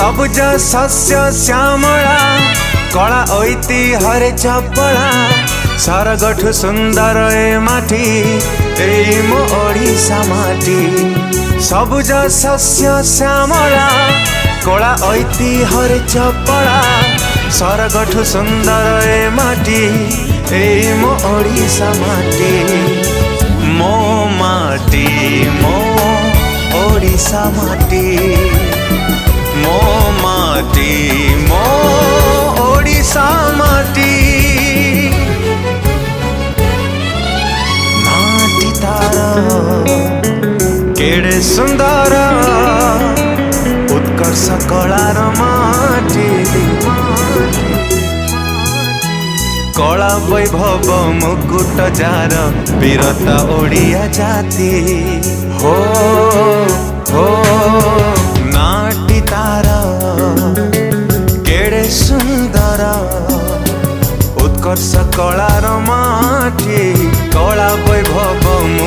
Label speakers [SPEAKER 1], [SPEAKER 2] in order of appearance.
[SPEAKER 1] सबुज शस्य श्यामला कला ऐतिह्य चपला सरगठु सुंदर ए माटी ए मो ओडिशा माटी। सबुज शस्य श्यामला कला ऐतिह्य चपला सरगठु सुंदर ए माटी ए मो ओडिशा माटी। मो माटी मो ओडिशा माटी मो माटी मो ओडिशा माटी। माटी तारा केड़े सुंदर उत्कर्ष कलार माटी। कला वैभव मुकुट जार वीरता ओडिया जाति हो हो। नाटी तारा केड़े सुंदर उत्कर्ष कलार माटी कला वैभव